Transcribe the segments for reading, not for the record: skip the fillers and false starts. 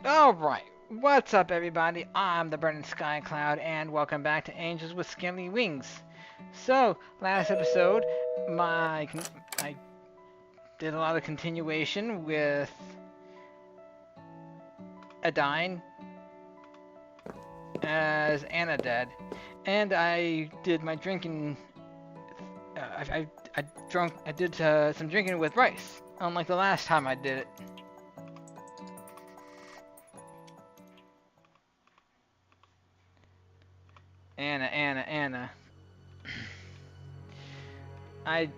Alright, what's up everybody? I'm the BurningSkyCloud and welcome back to Angels with Scaly Wings. So, last episode, I did a lot of continuation with Adine as Anna did. And I did my drinking, I did some drinking with Bryce, unlike the last time I did it. Anna. I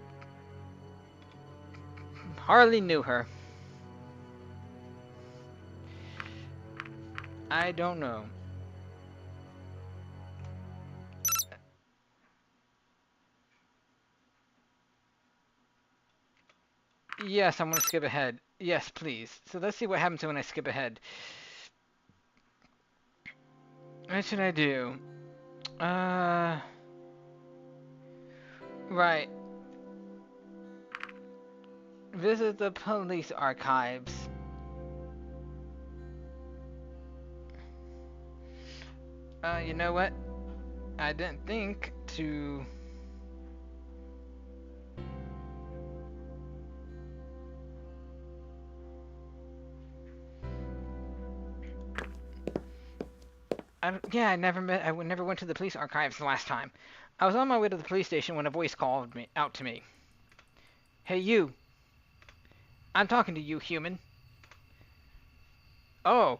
hardly knew her. I don't know. Yes, I'm gonna skip ahead. Yes, please. So let's see what happens when I skip ahead. What should I do? Right. Visit the police archives. You know what? I didn't think to... I never went to the police archives the last time. I was on my way to the police station when a voice called me out to me. Hey you. I'm talking to you, human. Oh.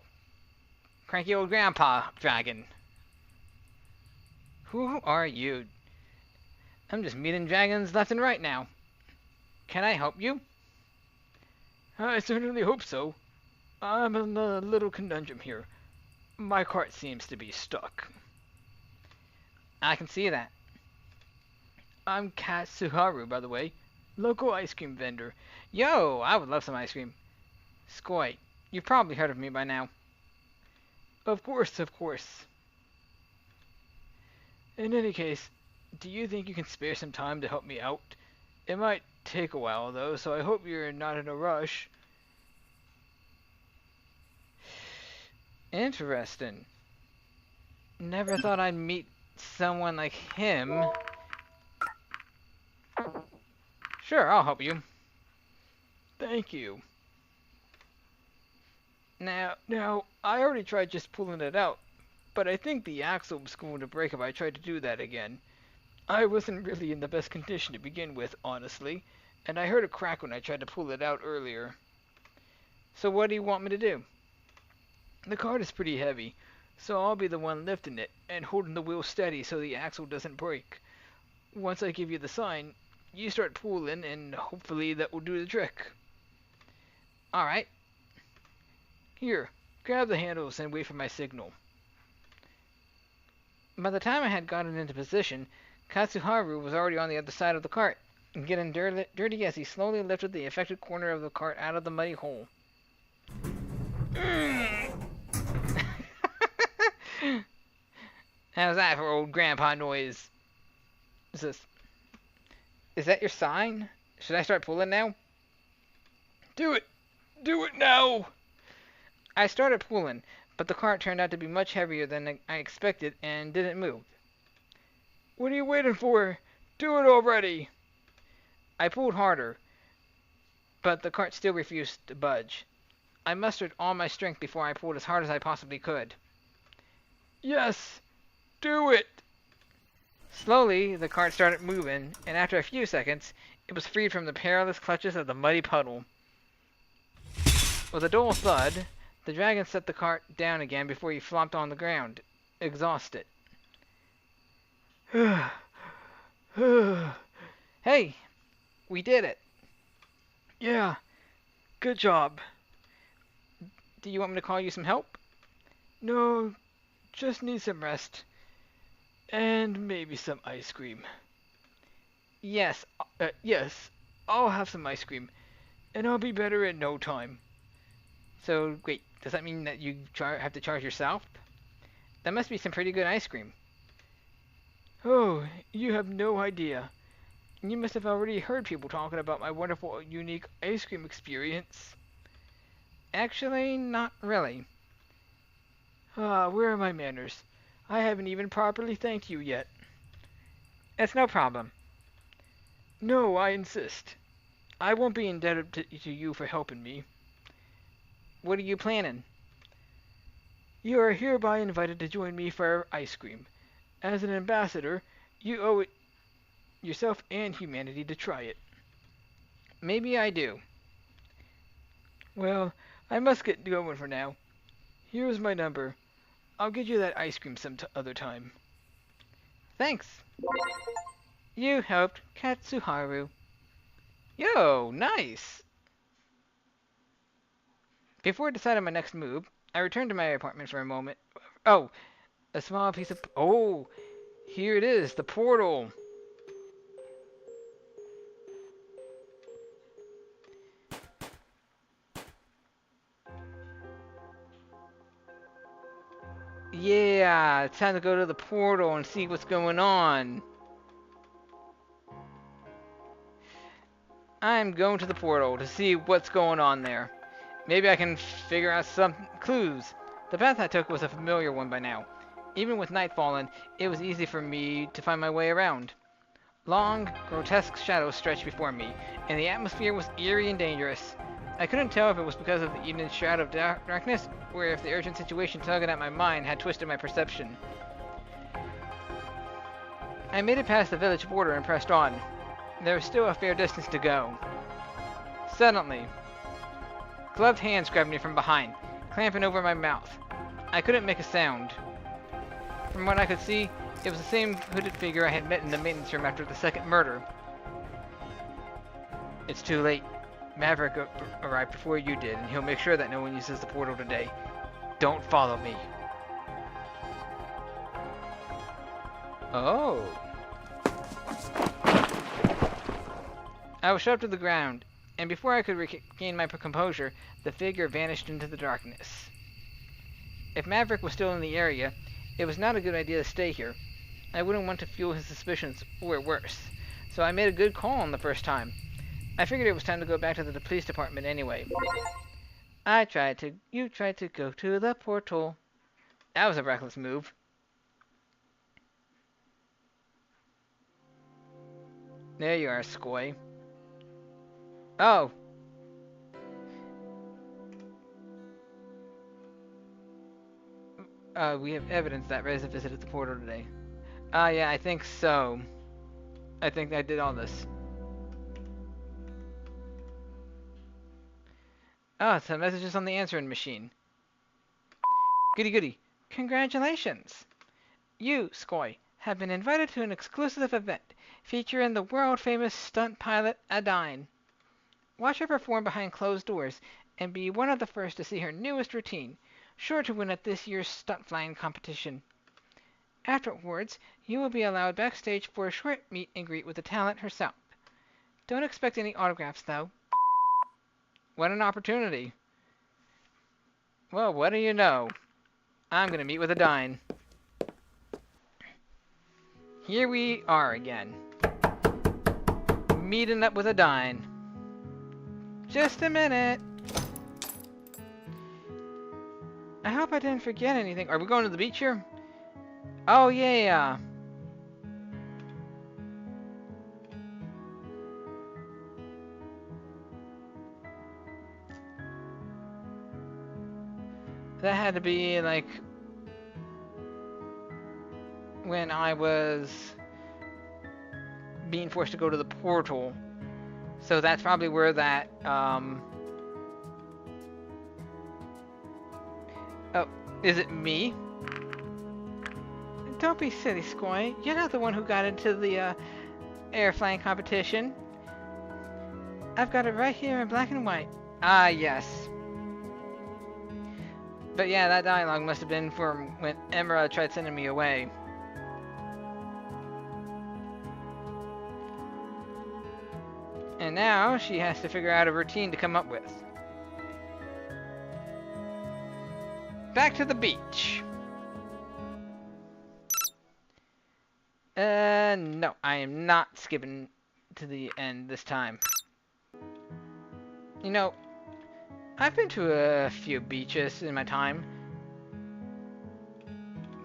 Cranky old grandpa dragon. Who are you? I'm just meeting dragons left and right now. Can I help you? I certainly hope so. I'm in a little conundrum here. My cart seems to be stuck. I can see that. I'm Katsuharu, by the way. Local ice cream vendor. Yo, I would love some ice cream. Skoy, you've probably heard of me by now. Of course, of course. In any case, do you think you can spare some time to help me out? It might take a while, though, so I hope you're not in a rush. Interesting. Never thought I'd meet someone like him. Sure, I'll help you. Thank you. Now, I already tried just pulling it out, but I think the axle was going to break if I tried to do that again. I wasn't really in the best condition to begin with, honestly, and I heard a crack when I tried to pull it out earlier. So what do you want me to do? The cart is pretty heavy, so I'll be the one lifting it and holding the wheel steady so the axle doesn't break. Once I give you the sign, you start pulling and hopefully that will do the trick. Alright. Here, grab the handles and wait for my signal. By the time I had gotten into position, Katsuharu was already on the other side of the cart, getting dirty as he slowly lifted the affected corner of the cart out of the muddy hole. How's that for old grandpa noise? Is that your sign? Should I start pulling now? Do it! Do it now! I started pulling, but the cart turned out to be much heavier than I expected and didn't move. What are you waiting for? Do it already! I pulled harder, but the cart still refused to budge. I mustered all my strength before I pulled as hard as I possibly could. Yes! Do it! Slowly, the cart started moving, and after a few seconds, it was freed from the perilous clutches of the muddy puddle. With a dull thud, the dragon set the cart down again before he flopped on the ground, exhausted. Hey! We did it! Yeah, good job. Do you want me to call you some help? No, just need some rest. And maybe some ice cream. Yes, I'll have some ice cream. And I'll be better in no time. So, wait, does that mean that you have to charge yourself? That must be some pretty good ice cream. Oh, you have no idea. You must have already heard people talking about my wonderful, unique ice cream experience. Actually, not really. Ah, where are my manners? I haven't even properly thanked you yet. It's no problem. No, I insist. I won't be indebted to you for helping me. What are you planning? You are hereby invited to join me for ice cream. As an ambassador, you owe it yourself and humanity to try it. Maybe I do. Well, I must get going for now. Here's my number. I'll get you that ice cream some other time. Thanks. You helped Katsuharu. Yo, nice! Before deciding my next move, I returned to my apartment for a moment. Oh, a small piece of... Oh, here it is, the portal. Yeah, it's time to go to the portal and see what's going on. I'm going to the portal to see what's going on there. Maybe I can figure out some clues. The path I took was a familiar one by now. Even with night falling, it was easy for me to find my way around. Long, grotesque shadows stretched before me, and the atmosphere was eerie and dangerous. I couldn't tell if it was because of the evening shroud of darkness, or if the urgent situation tugging at my mind had twisted my perception. I made it past the village border and pressed on. There was still a fair distance to go. Suddenly, gloved hands grabbed me from behind, clamping over my mouth. I couldn't make a sound. From what I could see, it was the same hooded figure I had met in the maintenance room after the second murder. It's too late. Maverick arrived before you did, and he'll make sure that no one uses the portal today. Don't follow me. Oh. I was shoved to the ground, and before I could regain my composure, the figure vanished into the darkness. If Maverick was still in the area, it was not a good idea to stay here. I wouldn't want to fuel his suspicions, or worse, so I made a good call on the first time. I figured it was time to go back to the police department anyway. You tried to go to the portal. That was a reckless move. There you are, Scoy. Oh. We have evidence that Reza visited the portal today. Yeah, I think so. I think I did all this. Oh, some messages on the answering machine. Goody goody. Congratulations! You, Scoy, have been invited to an exclusive event featuring the world-famous stunt pilot Adine. Watch her perform behind closed doors and be one of the first to see her newest routine, sure to win at this year's stunt flying competition. Afterwards, you will be allowed backstage for a short meet and greet with the talent herself. Don't expect any autographs, though. What an opportunity. Well, what do you know? I'm gonna meet with Adine. Here we are again. Meeting up with Adine. Just a minute. I hope I didn't forget anything. Are we going to the beach here? Oh, yeah. That had to be, like, when I was being forced to go to the portal. So that's probably where that, Oh, is it me? Don't be silly, Scoy. You're not the one who got into the, air flying competition. I've got it right here in black and white. Ah, yes. But yeah, that dialogue must have been from when Emra tried sending me away. And now she has to figure out a routine to come up with. Back to the beach. No, I am not skipping to the end this time. You know, I've been to a few beaches in my time.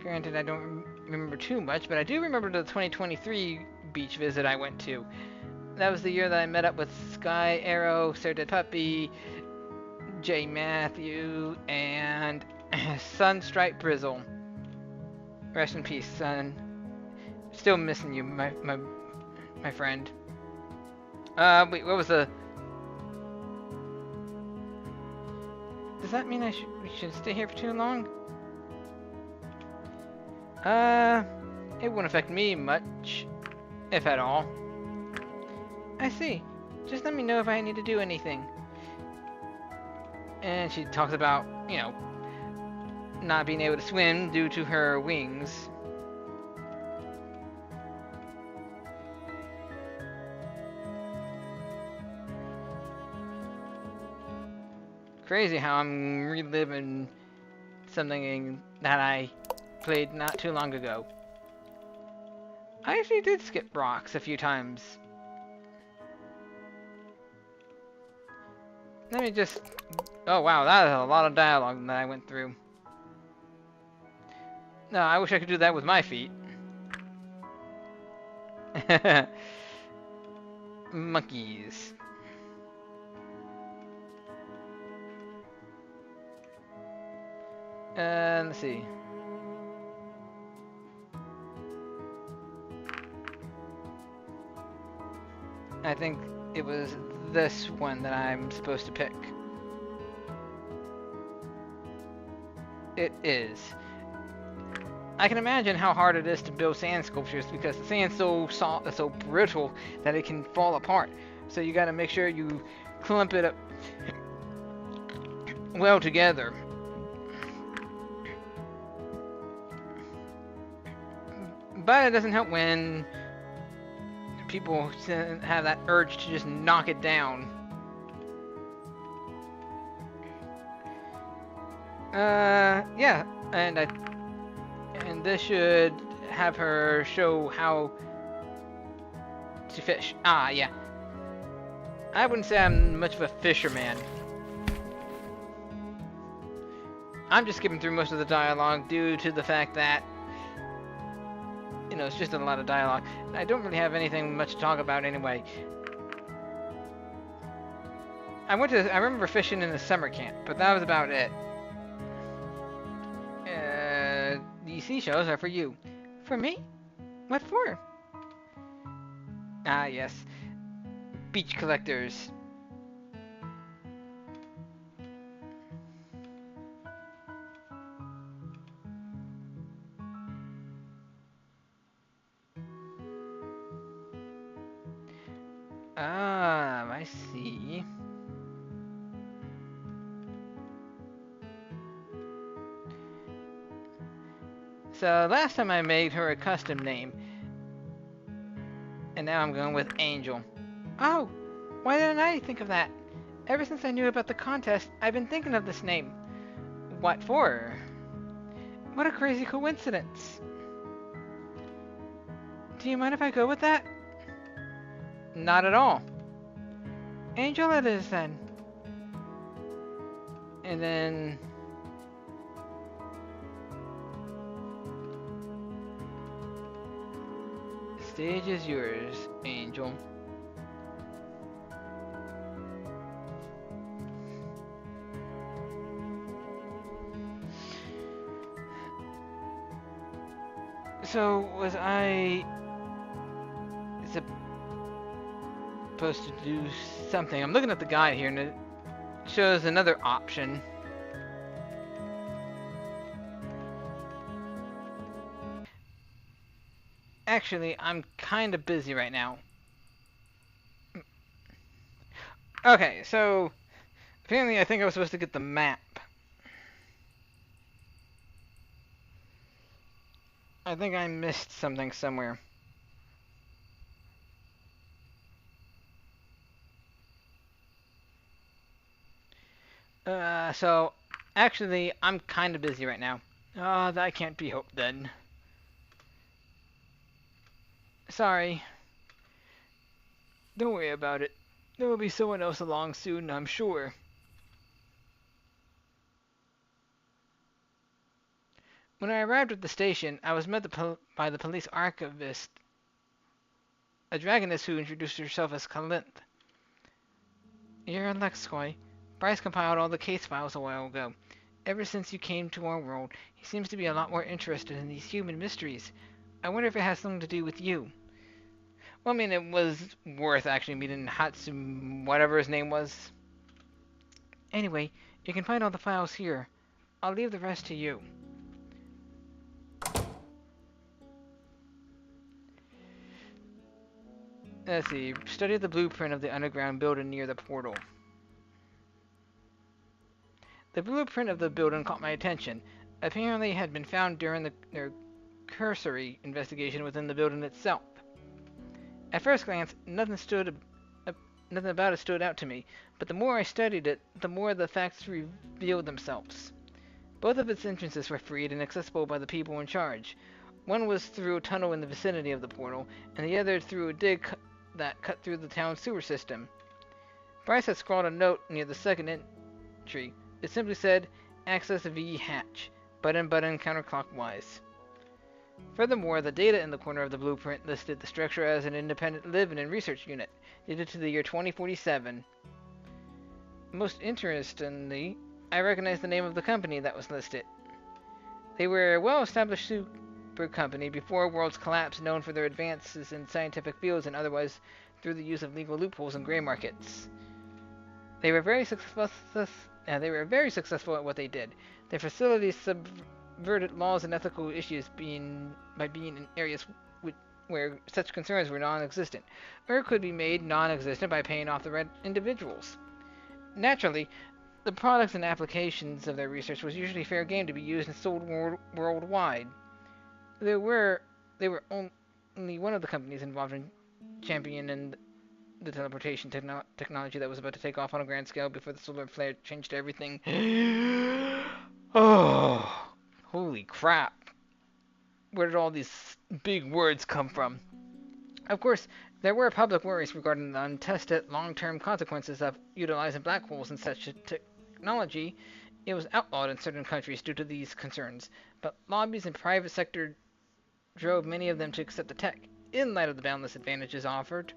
Granted, I don't remember too much, but I do remember the 2023 beach visit I went to. That was the year that I met up with Sky, Arrow, Sir Dead Puppy, Jay Matthew, and Sunstripe Brizzle. Rest in peace, son. Still missing you, my friend. Wait, what was the... Does that mean we should stay here for too long? It won't affect me much, if at all. I see. Just let me know if I need to do anything. And she talks about, you know, not being able to swim due to her wings. Crazy how I'm reliving something that I played not too long ago. I actually did skip rocks a few times. Let me just... Oh wow, that is a lot of dialogue that I went through. No, I wish I could do that with my feet. Monkeys. Let's see. I think it was this one that I'm supposed to pick. It is. I can imagine how hard it is to build sand sculptures because the sand's so soft, so brittle that it can fall apart. So you got to make sure you clump it up well together. But it doesn't help when people have that urge to just knock it down. Yeah, and this should have her show how to fish. Ah, yeah. I wouldn't say I'm much of a fisherman. I'm just skipping through most of the dialogue due to the fact that, you know, it's just a lot of dialogue. I don't really have anything much to talk about anyway. I remember fishing in the summer camp, but that was about it. These seashells are for you. For me? What for? Ah, yes. Beach collectors. Ah, I see. So last time I made her a custom name. And now I'm going with Angel. Oh, why didn't I think of that? Ever since I knew about the contest, I've been thinking of this name. What for? What a crazy coincidence. Do you mind if I go with that? Not at all. Angel it is then. And then... stage is yours, Angel. So, was I supposed to do something? I'm looking at the guide here and it shows another option. Actually, I'm kind of busy right now. Okay, so apparently I think I was supposed to get the map. I think I missed something somewhere. So actually I'm kind of busy right now. That can't be helped then. Sorry. Don't worry about it. There will be someone else along soon, I'm sure. When I arrived at the station, I was met by the police archivist, a dragoness who introduced herself as Kalinth. You're Alexoi. Bryce compiled all the case files a while ago. Ever since you came to our world, he seems to be a lot more interested in these human mysteries. I wonder if it has something to do with you. Well, I mean, it was worth actually meeting Hatsum, whatever his name was. Anyway, you can find all the files here. I'll leave the rest to you. Let's see. Study the blueprint of the underground building near the portal. The blueprint of the building caught my attention. Apparently it had been found during their cursory investigation within the building itself. At first glance, nothing about it stood out to me, but the more I studied it, the more the facts revealed themselves. Both of its entrances were freed and accessible by the people in charge. One was through a tunnel in the vicinity of the portal, and the other through a dig that cut through the town's sewer system. Bryce had scrawled a note near the second entry. It simply said, "Access V hatch. Button counterclockwise." Furthermore, the data in the corner of the blueprint listed the structure as an independent living and research unit, dated to the year 2047. Most interestingly, I recognized the name of the company that was listed. They were a well-established super company before World's collapse, known for their advances in scientific fields and otherwise through the use of legal loopholes and gray markets. They were very successful at what they did. Their facilities subverted laws and ethical issues by being in areas where such concerns were non-existent, or could be made non-existent by paying off the right individuals. Naturally, the products and applications of their research was usually fair game to be used and sold worldwide. They were only one of the companies involved in championing the teleportation technology that was about to take off on a grand scale before the solar flare changed everything. Oh, holy crap. Where did all these big words come from? Of course, there were public worries regarding the untested long-term consequences of utilizing black holes in such a technology. It was outlawed in certain countries due to these concerns, but lobbies in private sector drove many of them to accept the tech, in light of the boundless advantages offered.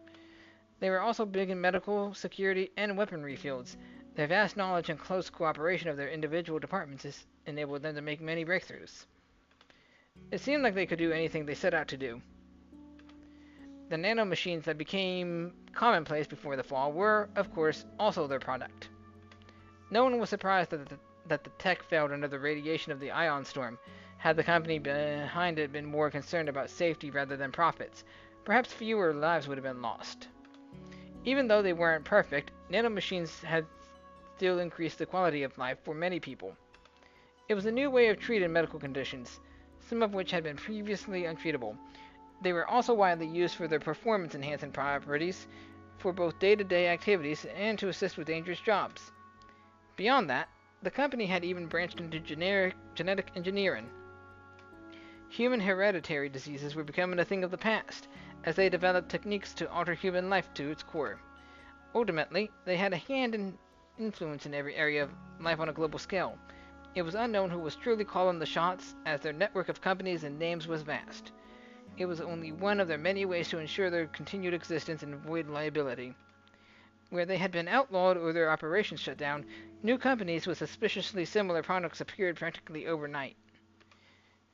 They were also big in medical, security, and weaponry fields. Their vast knowledge and close cooperation of their individual departments enabled them to make many breakthroughs. It seemed like they could do anything they set out to do. The nanomachines that became commonplace before the fall were, of course, also their product. No one was surprised that the tech failed under the radiation of the ion storm. Had the company behind it been more concerned about safety rather than profits, perhaps fewer lives would have been lost. Even though they weren't perfect, nanomachines had still increased the quality of life for many people. It was a new way of treating medical conditions, some of which had been previously untreatable. They were also widely used for their performance-enhancing properties, for both day-to-day activities and to assist with dangerous jobs. Beyond that, the company had even branched into genetic engineering. Human hereditary diseases were becoming a thing of the past, as they developed techniques to alter human life to its core. Ultimately, they had a hand in influence in every area of life on a global scale. It was unknown who was truly calling the shots, as their network of companies and names was vast. It was only one of their many ways to ensure their continued existence and avoid liability. Where they had been outlawed or their operations shut down, new companies with suspiciously similar products appeared practically overnight.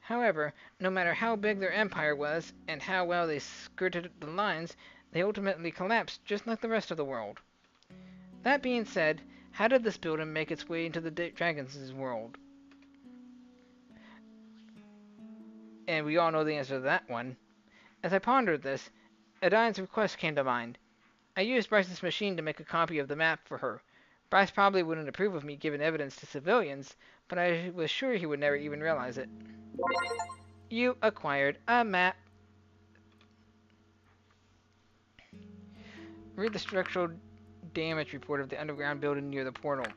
However, no matter how big their empire was, and how well they skirted the lines, they ultimately collapsed just like the rest of the world. That being said, how did this building make its way into the Dragons' world? And we all know the answer to that one. As I pondered this, Adine's request came to mind. I used Bryce's machine to make a copy of the map for her. Bryce probably wouldn't approve of me giving evidence to civilians, but I was sure he would never even realize it. You acquired a map. Read the structural damage report of the underground building near the portal.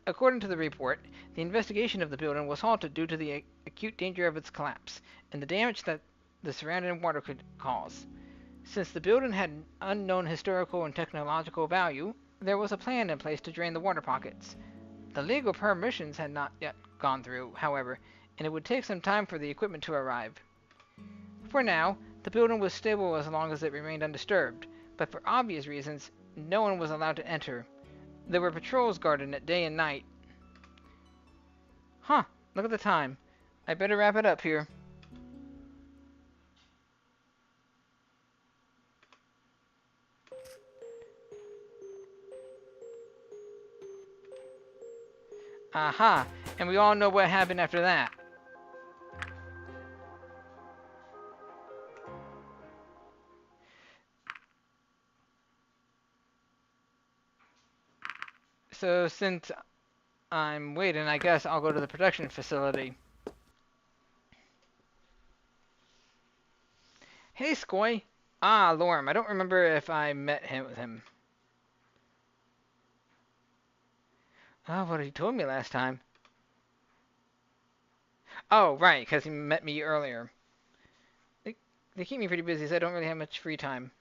According to the report, the investigation of the building was halted due to the acute danger of its collapse, and the damage that the surrounding water could cause. Since the building had unknown historical and technological value, there was a plan in place to drain the water pockets. The legal permissions had not yet gone through, however, and it would take some time for the equipment to arrive. For now, the building was stable as long as it remained undisturbed, but for obvious reasons, no one was allowed to enter. There were patrols guarding it day and night. Huh, look at the time. I better wrap it up here. Aha, and we all know what happened after that. So since I'm waiting, I guess I'll go to the production facility. Hey, Scoy. Ah, Lorm. I don't remember if I met with him. Oh, what he told me last time. Oh, right, because he met me earlier. They keep me pretty busy, so I don't really have much free time.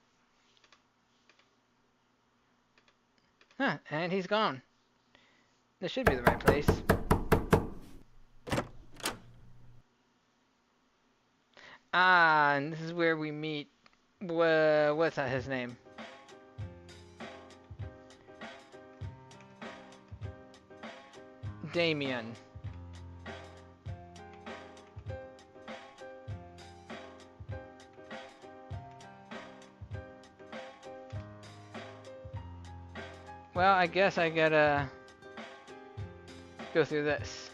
Huh, and he's gone. This should be the right place. Ah, and this is where we meet. What's that his name? Damien. Well, I guess I gotta go through this.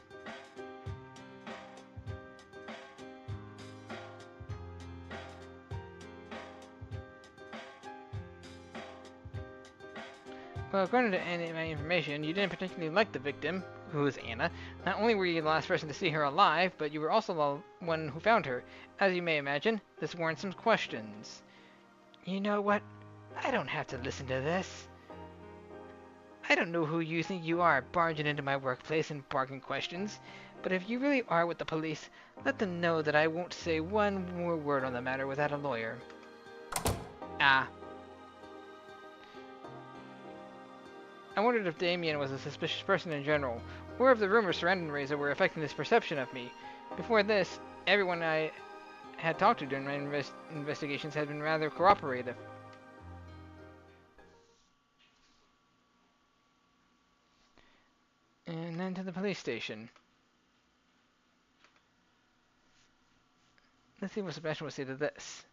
Well, according to my information, you didn't particularly like the victim, who is Anna. Not only were you the last person to see her alive, but you were also the one who found her. As you may imagine, this warrants some questions. You know what? I don't have to listen to this. I don't know who you think you are, barging into my workplace and barking questions. But if you really are with the police, let them know that I won't say one more word on the matter without a lawyer. Ah. I wondered if Damien was a suspicious person in general, or if the rumors surrounding Razor were affecting his perception of me. Before this, everyone I had talked to during my investigations had been rather cooperative. And then to the police station. Let's see what Sebastian will say to this.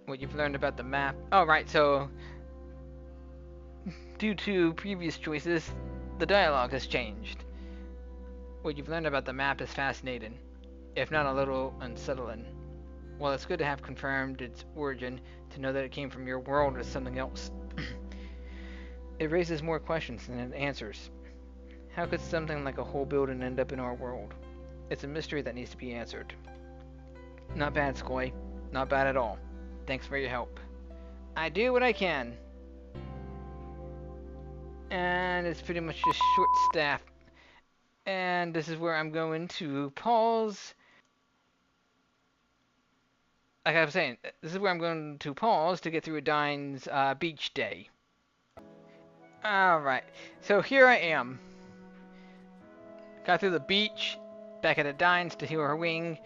What you've learned about the map. Oh, right, so due to previous choices, the dialogue has changed. What you've learned about the map is fascinating, if not a little unsettling. While it's good to have confirmed its origin, to know that it came from your world is something else. It raises more questions than it answers. How could something like a whole building end up in our world? It's a mystery that needs to be answered. Not bad, Scoy. Not bad at all. Thanks for your help. I do what I can. And it's pretty much just short staff. And this is where I'm going to pause. Like I was saying, this is where I'm going to pause to get through Adine's beach day. Alright, so here I am. Got through the beach, back at Adine's to heal her wing.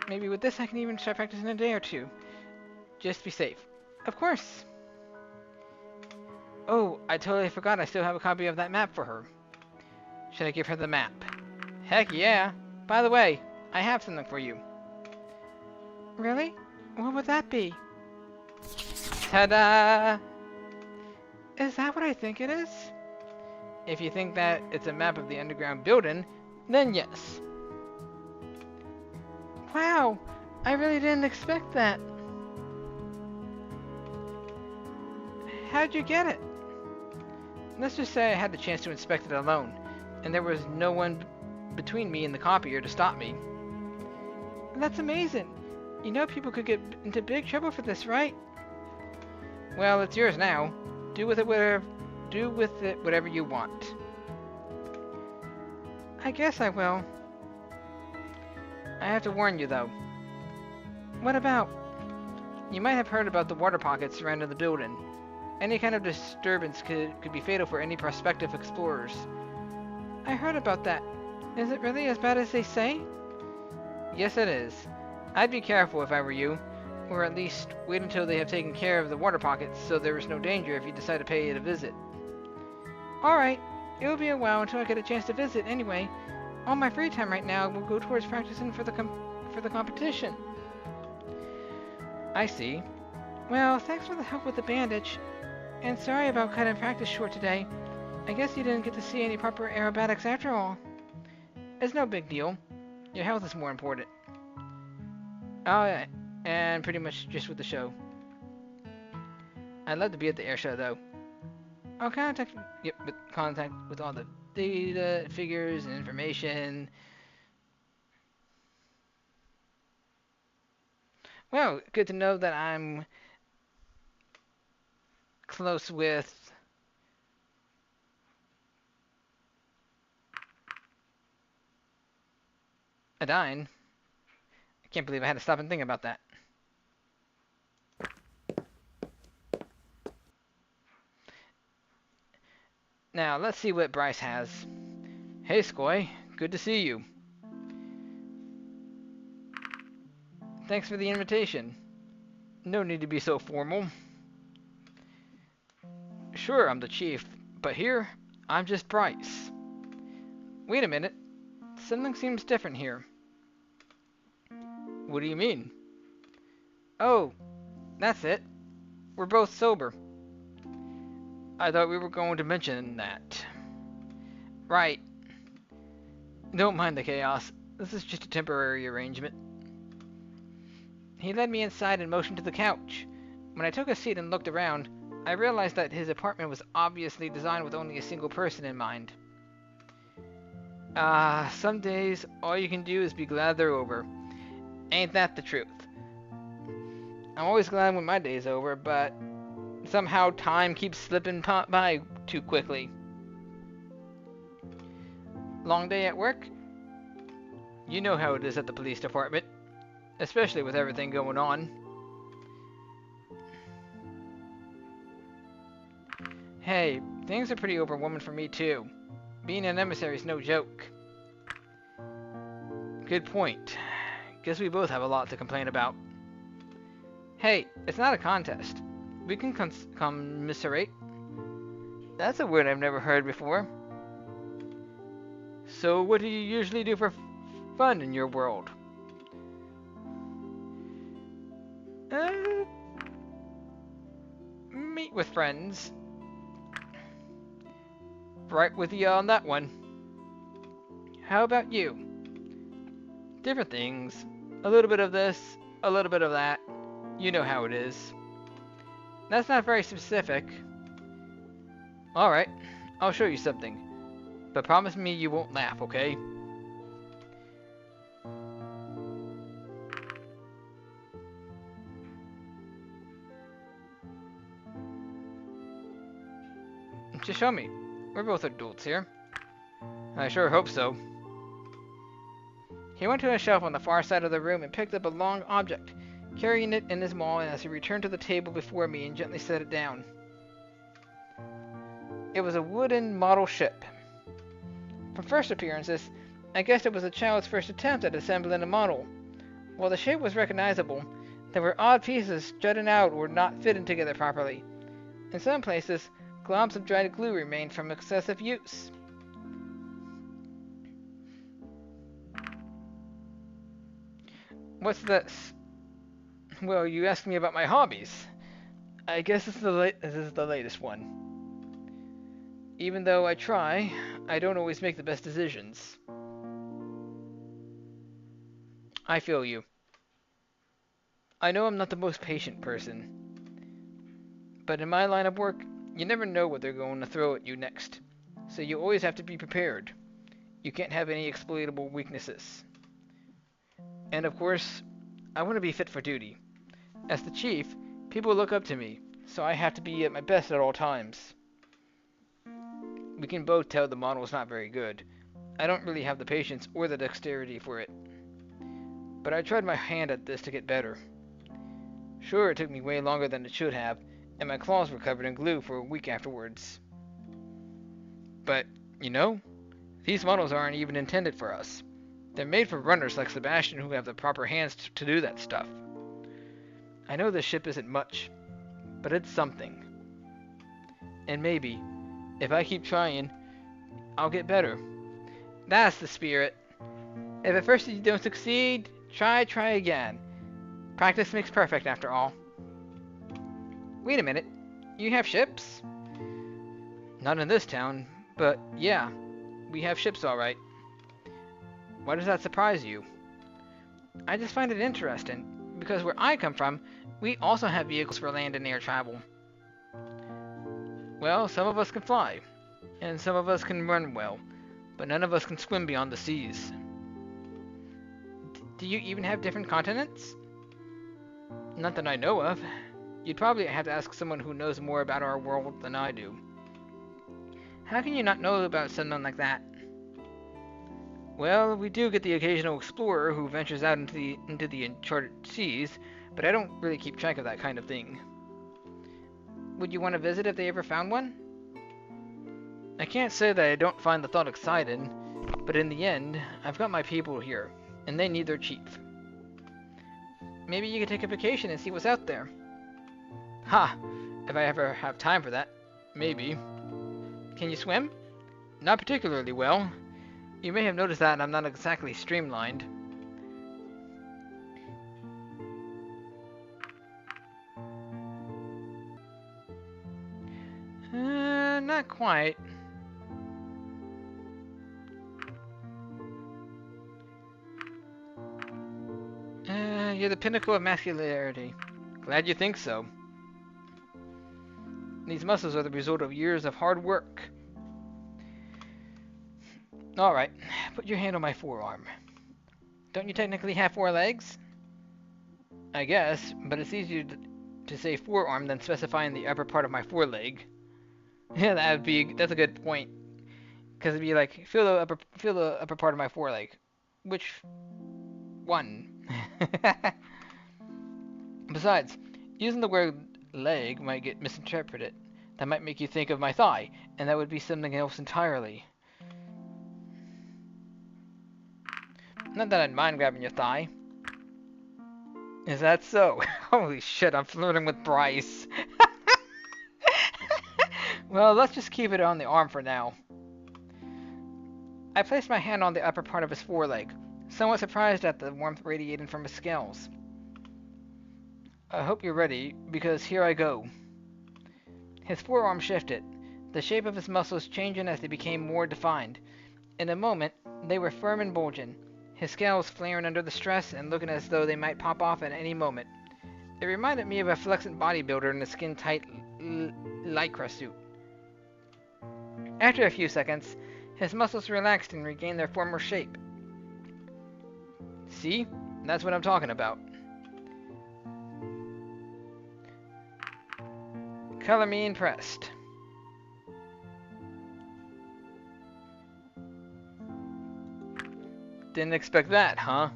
Maybe with this I can even start practicing a day or two. Just to be safe. Of course. Oh, I totally forgot I still have a copy of that map for her. Should I give her the map? Heck yeah. By the way, I have something for you. Really? What would that be? Ta-da! Is that what I think it is? If you think that it's a map of the underground building, then yes. Wow, I really didn't expect that. How'd you get it? Let's just say I had the chance to inspect it alone, and there was no one between me and the copier to stop me. That's amazing. You know people could get into big trouble for this, right? Well, it's yours now. Do with it whatever you want. I guess I will. I have to warn you, though. What about? You might have heard about the water pockets surrounding the building. Any kind of disturbance could be fatal for any prospective explorers. I heard about that. Is it really as bad as they say? Yes, it is. I'd be careful if I were you, or at least wait until they have taken care of the water pockets so there is no danger if you decide to pay it a visit. Alright, it'll be a while until I get a chance to visit anyway. All my free time right now will go towards practicing for the competition. I see. Well, thanks for the help with the bandage. And sorry about cutting practice short today. I guess you didn't get to see any proper aerobatics after all. It's no big deal. Your health is more important. Oh, yeah. And pretty much just with the show. I'd love to be at the air show, though. I'll contact with all the data, figures, and information. Well, good to know that I'm close with Adine. I can't believe I had to stop and think about that. Now, let's see what Bryce has. Hey, Scaly. Good to see you. Thanks for the invitation. No need to be so formal. Sure, I'm the chief, but here, I'm just Bryce. Wait a minute. Something seems different here. What do you mean? Oh, that's it. We're both sober. I thought we were going to mention that. Right. Don't mind the chaos. This is just a temporary arrangement. He led me inside and motioned to the couch. When I took a seat and looked around, I realized that his apartment was obviously designed with only a single person in mind. Some days all you can do is be glad they're over. Ain't that the truth? I'm always glad when my day's over, but somehow time keeps slipping by too quickly. Long day at work? You know how it is at the police department, especially with everything going on. Hey, things are pretty overwhelming for me too. Being an emissary is no joke. Good point. Guess we both have a lot to complain about. Hey, it's not a contest. We can commiserate. That's a word I've never heard before. So what do you usually do for fun in your world? Meet with friends. Right with you on that one. How about you? Different things. A little bit of this, a little bit of that. You know how it is. That's not very specific. Alright, I'll show you something. But promise me you won't laugh, okay? Just show me. We're both adults here. I sure hope so. He went to a shelf on the far side of the room and picked up a long object, carrying it in his maw as he returned to the table before me and gently set it down. It was a wooden model ship. From first appearances, I guessed it was a child's first attempt at assembling a model. While the shape was recognizable, there were odd pieces jutting out or not fitting together properly. In some places, globs of dried glue remained from excessive use. What's this? Well, you asked me about my hobbies. I guess this is the latest one. Even though I try, I don't always make the best decisions. I feel you. I know I'm not the most patient person. But in my line of work, you never know what they're going to throw at you next. So you always have to be prepared. You can't have any exploitable weaknesses. And of course, I want to be fit for duty. As the chief, people look up to me, so I have to be at my best at all times. We can both tell the model is not very good. I don't really have the patience or the dexterity for it. But I tried my hand at this to get better. Sure, it took me way longer than it should have, and my claws were covered in glue for a week afterwards. But, you know, these models aren't even intended for us. They're made for runners like Sebastian who have the proper hands to do that stuff. I know this ship isn't much, but it's something. And maybe, if I keep trying, I'll get better. That's the spirit. If at first you don't succeed, try again. Practice makes perfect after all. Wait a minute, you have ships? Not in this town, but yeah, we have ships alright. Why does that surprise you? I just find it interesting, because where I come from, we also have vehicles for land and air travel. Well, some of us can fly, and some of us can run well, but none of us can swim beyond the seas. Do you even have different continents? Not that I know of. You'd probably have to ask someone who knows more about our world than I do. How can you not know about something like that? Well, we do get the occasional explorer who ventures out into the uncharted seas, but I don't really keep track of that kind of thing. Would you want to visit if they ever found one? I can't say that I don't find the thought exciting, but in the end, I've got my people here, and they need their chief. Maybe you could take a vacation and see what's out there. Ha! If I ever have time for that. Maybe. Can you swim? Not particularly well. You may have noticed that I'm not exactly streamlined. Not quite. You're the pinnacle of masculinity. Glad you think so. These muscles are the result of years of hard work. Alright, put your hand on my forearm. Don't you technically have 4 legs? I guess, but it's easier to say forearm than specifying the upper part of my foreleg. Yeah, that's a good point. Because it'd be like, feel the upper part of my foreleg. Which one? Besides, using the word leg might get misinterpreted. That might make you think of my thigh, and that would be something else entirely. Not that I'd mind grabbing your thigh. Is that so? Holy shit, I'm flirting with Bryce. Well, let's just keep it on the arm for now. I placed my hand on the upper part of his foreleg, somewhat surprised at the warmth radiating from his scales. I hope you're ready, because here I go. His forearm shifted, the shape of his muscles changing as they became more defined. In a moment, they were firm and bulging, his scales flaring under the stress and looking as though they might pop off at any moment. It reminded me of a flexant bodybuilder in a skin-tight lycra suit. After a few seconds, his muscles relaxed and regained their former shape. See? That's what I'm talking about. Color me impressed. Didn't expect that, huh?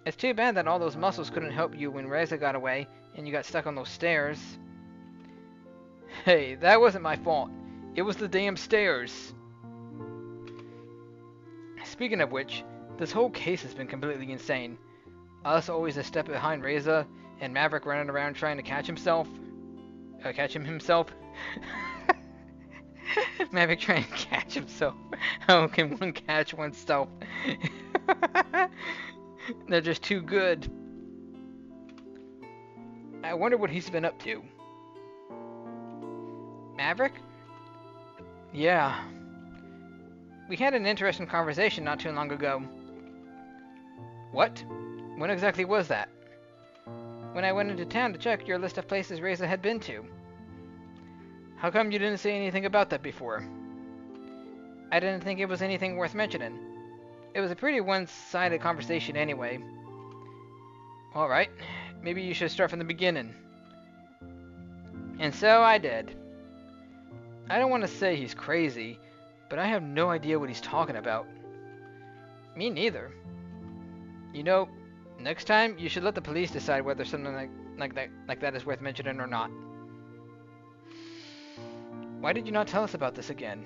It's too bad that all those muscles couldn't help you when Reza got away and you got stuck on those stairs. Hey, that wasn't my fault. It was the damn stairs. Speaking of which, this whole case has been completely insane. Us always a step behind Reza, and Maverick running around trying to catch him himself. Maverick trying to catch himself. How can one catch oneself? They're just too good. I wonder what he's been up to. Maverick? Yeah. We had an interesting conversation not too long ago. What? When exactly was that? When I went into town to check your list of places Reza had been to. How come you didn't say anything about that before? I didn't think it was anything worth mentioning. It was a pretty one-sided conversation anyway. Alright, maybe you should start from the beginning. And so I did. I don't want to say he's crazy, but I have no idea what he's talking about. Me neither. You know, Next time, you should let the police decide whether something like that is worth mentioning or not. Why did you not tell us about this again?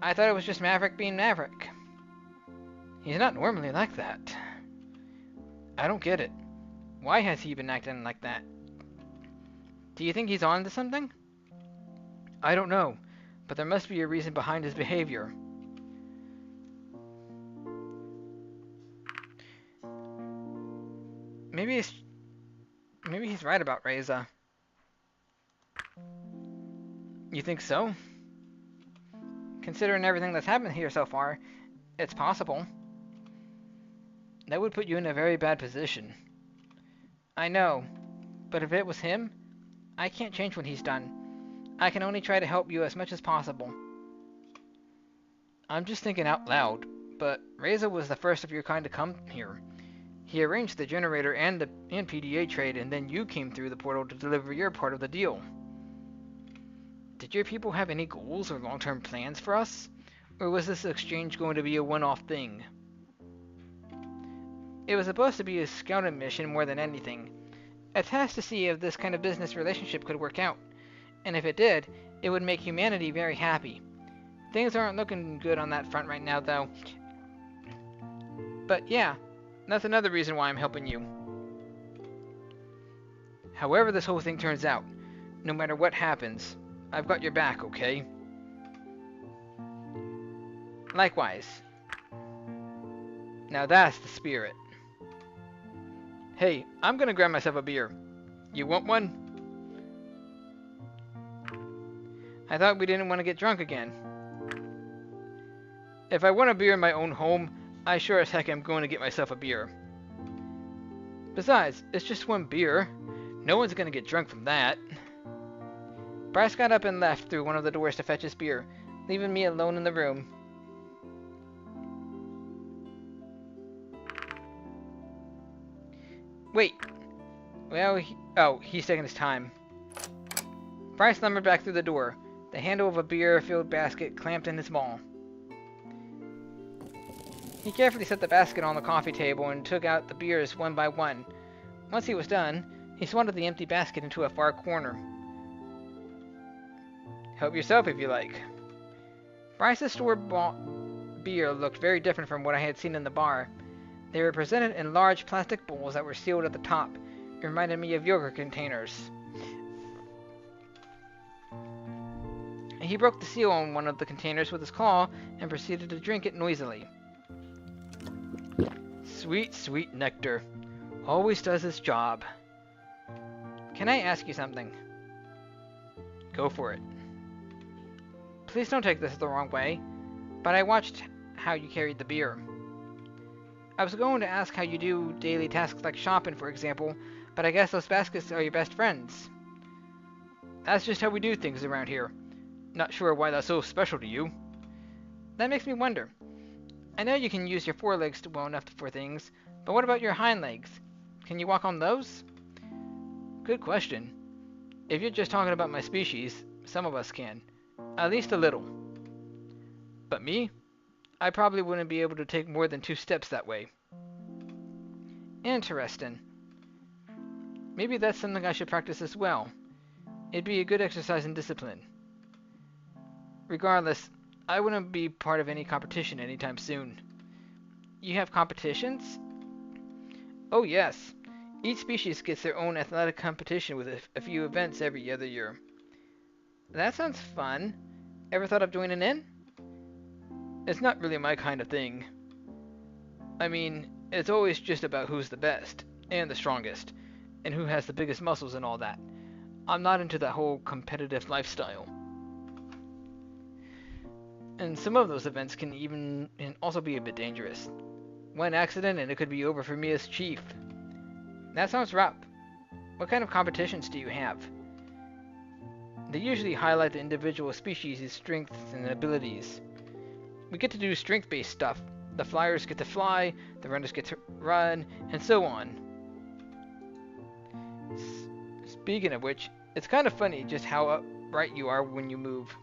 I thought it was just Maverick being Maverick. He's not normally like that. I don't get it. Why has he been acting like that? Do you think he's on to something? I don't know, but there must be a reason behind his behavior. Maybe he's right about Reza. You think so? Considering everything that's happened here so far, it's possible. That would put you in a very bad position. I know, but if it was him, I can't change what he's done. I can only try to help you as much as possible. I'm just thinking out loud, but Reza was the first of your kind to come here. He arranged the generator and PDA trade, and then you came through the portal to deliver your part of the deal. Did your people have any goals or long-term plans for us? Or was this exchange going to be a one-off thing? It was supposed to be a scouting mission more than anything. A test to see if this kind of business relationship could work out. And if it did, it would make humanity very happy. Things aren't looking good on that front right now, though. But yeah, that's another reason why I'm helping you. However this whole thing turns out, no matter what happens, I've got your back, okay? Likewise. Now that's the spirit. Hey, I'm gonna grab myself a beer. You want one? I thought we didn't want to get drunk again. If I want a beer in my own home, I sure as heck am going to get myself a beer. Besides, it's just one beer. No one's gonna get drunk from that. Bryce got up and left through one of the doors to fetch his beer, leaving me alone in the room. Wait. Well, he's taking his time. Bryce lumbered back through the door, the handle of a beer-filled basket clamped in his maw. He carefully set the basket on the coffee table and took out the beers one by one. Once he was done, he swatted the empty basket into a far corner. Help yourself if you like. Bryce's store-bought beer looked very different from what I had seen in the bar. They were presented in large plastic bowls that were sealed at the top. It reminded me of yogurt containers. He broke the seal on one of the containers with his claw and proceeded to drink it noisily. Sweet, sweet nectar. Always does its job. Can I ask you something? Go for it. Please don't take this the wrong way, but I watched how you carried the beer. I was going to ask how you do daily tasks like shopping, for example, but I guess those baskets are your best friends. That's just how we do things around here. Not sure why that's so special to you. That makes me wonder. I know you can use your forelegs well enough for things, but what about your hind legs? Can you walk on those? Good question. If you're just talking about my species, some of us can. At least a little. But me? I probably wouldn't be able to take more than 2 steps that way. Interesting. Maybe that's something I should practice as well. It'd be a good exercise in discipline. Regardless, I wouldn't be part of any competition anytime soon. You have competitions? Oh yes. Each species gets their own athletic competition with a few events every other year. That sounds fun. Ever thought of joining in? It's not really my kind of thing. I mean, it's always just about who's the best, and the strongest, and who has the biggest muscles and all that. I'm not into that whole competitive lifestyle. And some of those events can also be a bit dangerous. One accident and it could be over for me as chief. That sounds rough. What kind of competitions do you have? They usually highlight the individual species' strengths and abilities. We get to do strength-based stuff. The flyers get to fly, the runners get to run, and so on. Speaking of which, it's kind of funny just how upright you are when you move.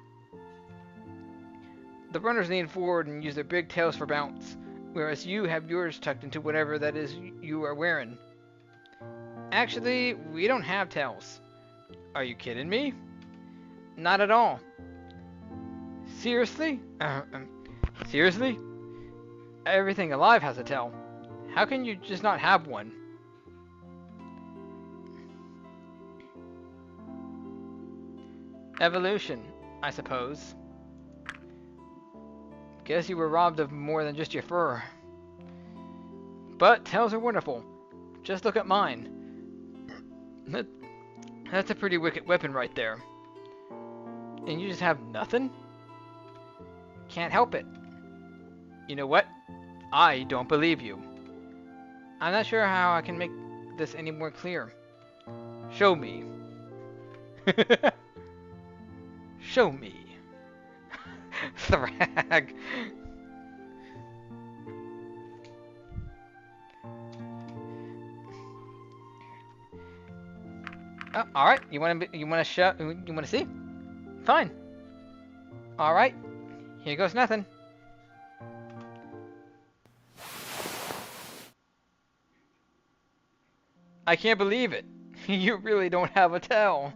The runners lean forward and use their big tails for bounce. whereas you have yours tucked into whatever that is you are wearing. Actually, we don't have tails. Are you kidding me? Not at all. Seriously? Seriously? Everything alive has a tail. How can you just not have one? Evolution, I suppose. Guess you were robbed of more than just your fur. But tails are wonderful. Just look at mine. That's a pretty wicked weapon right there. And you just have nothing? Can't help it. You know what? I don't believe you. I'm not sure how I can make this any more clear. Show me. Show me. Thrag. Oh, all right. You want to see? Fine. All right. Here goes nothing. I can't believe it. You really don't have a tail.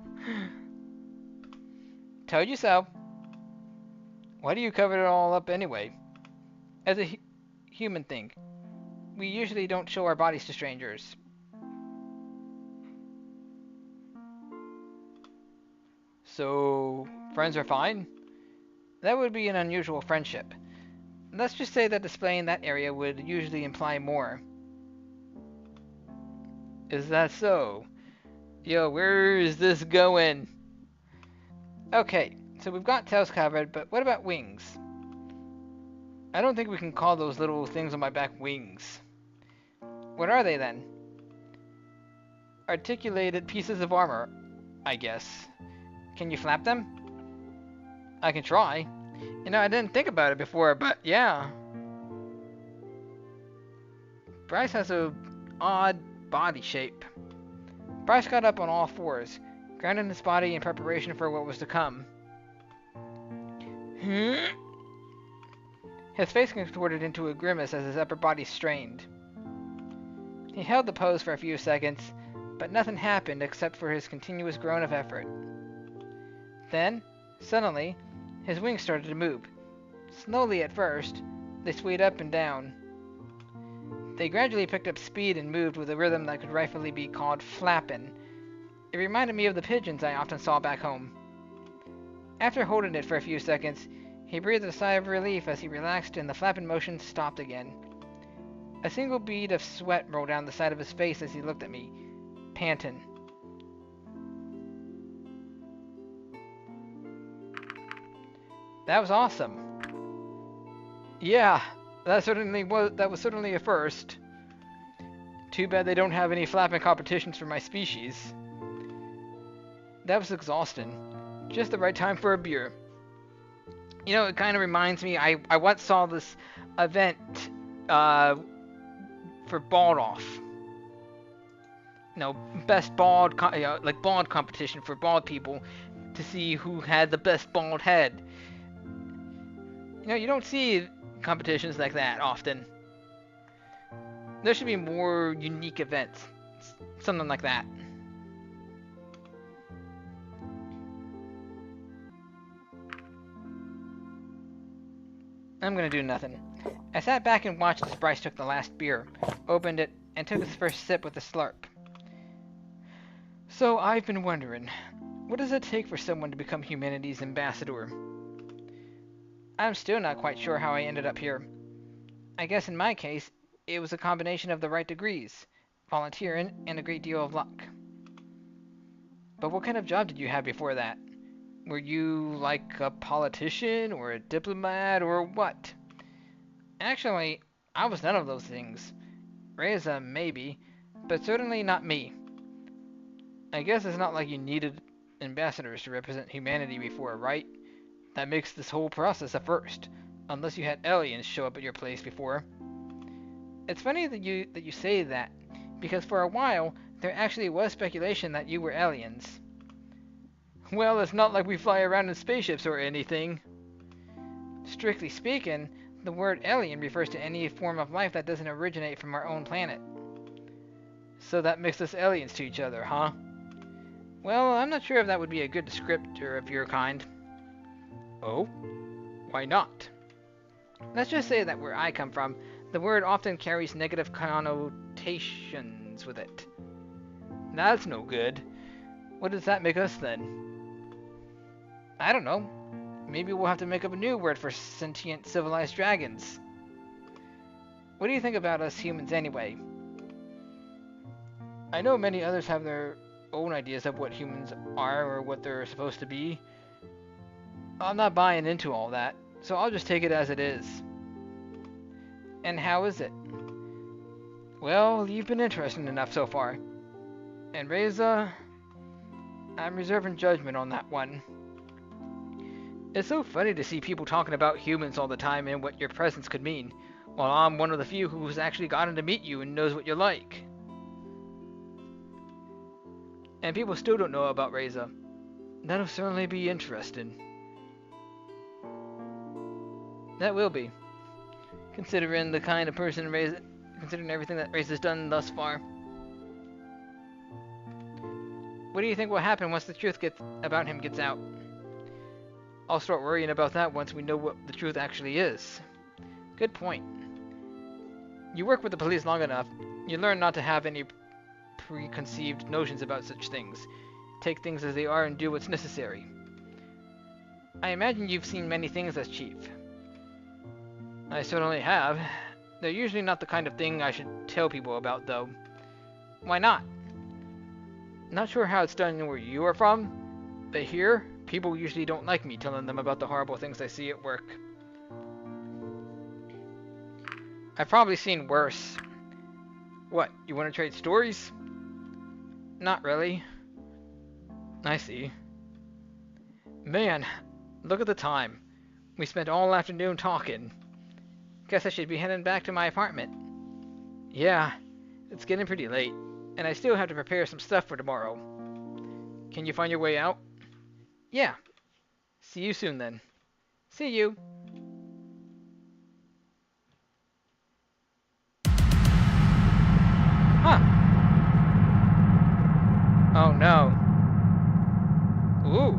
Told you so. Why do you cover it all up anyway? As a human thing, we usually don't show our bodies to strangers. So, friends are fine? That would be an unusual friendship. Let's just say that displaying that area would usually imply more. Is that so? Yo, where is this going? Okay, so we've got tails covered, but what about wings? I don't think we can call those little things on my back wings. What are they then? Articulated pieces of armor, I guess. Can you flap them? I can try. You know, I didn't think about it before, but yeah. Bryce has a odd body shape. Bryce got up on all fours, grounding his body in preparation for what was to come. His face contorted into a grimace as his upper body strained. He held the pose for a few seconds, but nothing happened except for his continuous groan of effort. Then, suddenly, his wings started to move. Slowly at first, they swayed up and down. They gradually picked up speed and moved with a rhythm that could rightfully be called flappin'. It reminded me of the pigeons I often saw back home. After holding it for a few seconds, he breathed a sigh of relief as he relaxed and the flapping motion stopped again. A single bead of sweat rolled down the side of his face as he looked at me, panting. That was awesome. Yeah, that was certainly a first. Too bad they don't have any flapping competitions for my species. That was exhausting. Just the right time for a beer. You know, it kind of reminds me, I once saw this event for Bald Off. No, best bald, like bald competition for bald people to see who had the best bald head. You know, you don't see competitions like that often. There should be more unique events. Something like that. I'm gonna do nothing. I sat back and watched as Bryce took the last beer, opened it, and took his first sip with a slurp. So I've been wondering, what does it take for someone to become humanity's ambassador? I'm still not quite sure how I ended up here. I guess in my case, it was a combination of the right degrees, volunteering, and a great deal of luck. But what kind of job did you have before that? Were you like a politician or a diplomat or what? Actually, I was none of those things. Reza, maybe, but certainly not me. I guess it's not like you needed ambassadors to represent humanity before, right? That makes this whole process a first, unless you had aliens show up at your place before. It's funny that you say that, because for a while, there actually was speculation that you were aliens. Well, it's not like we fly around in spaceships or anything. Strictly speaking, The word alien refers to any form of life that doesn't originate from our own planet. So that makes us aliens to each other, huh? Well, I'm not sure if that would be a good descriptor of your kind. Oh? Why not? Let's just say that where I come from, the word often carries negative connotations with it. That's no good. What does that make us then? I don't know. Maybe we'll have to make up a new word for sentient civilized dragons. What do you think about us humans anyway? I know many others have their own ideas of what humans are or what they're supposed to be. I'm not buying into all that, so I'll just take it as it is. And how is it? Well, you've been interesting enough so far. And Reza, I'm reserving judgment on that one. It's so funny to see people talking about humans all the time and what your presence could mean, while I'm one of the few who's actually gotten to meet you and knows what you're like. And people still don't know about Reza. That'll certainly be interesting. That will be. Considering the kind of person considering everything that Reza's done thus far. What do you think will happen once the truth about him gets out? I'll start worrying about that once we know what the truth actually is. Good point. You work with the police long enough, you learn not to have any preconceived notions about such things. Take things as they are and do what's necessary. I imagine you've seen many things as chief. I certainly have. They're usually not the kind of thing I should tell people about, though. Why not? Not sure how it's done where you are from, but here, people usually don't like me telling them about the horrible things I see at work. I've probably seen worse. What, you want to trade stories? Not really. I see. Man, look at the time. We spent all afternoon talking. Guess I should be heading back to my apartment. Yeah, it's getting pretty late, and I still have to prepare some stuff for tomorrow. Can you find your way out? Yeah. See you soon then. See you. Huh. Oh no. Ooh.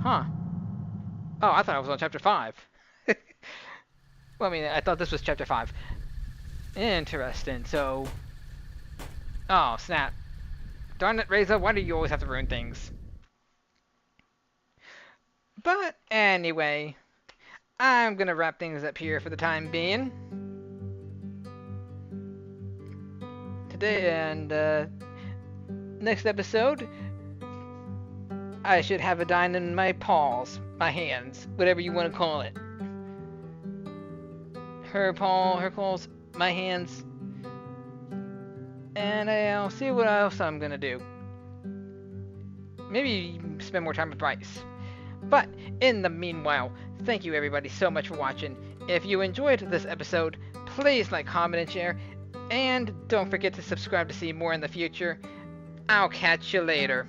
Huh. Oh, I thought I was on chapter 5. Well, I mean, I thought this was chapter 5. Interesting, so... Oh, snap. Darn it, Reza, why do you always have to ruin things? But, anyway... I'm gonna wrap things up here for the time being. Today, and, next episode... I should have Adine in my paws, my hands, whatever you want to call it. Her claws, my hands, and I'll see what else I'm gonna do. Maybe spend more time with Bryce. But in the meanwhile, thank you everybody so much for watching. If you enjoyed this episode, please like, comment, and share, and don't forget to subscribe to see more in the future. I'll catch you later.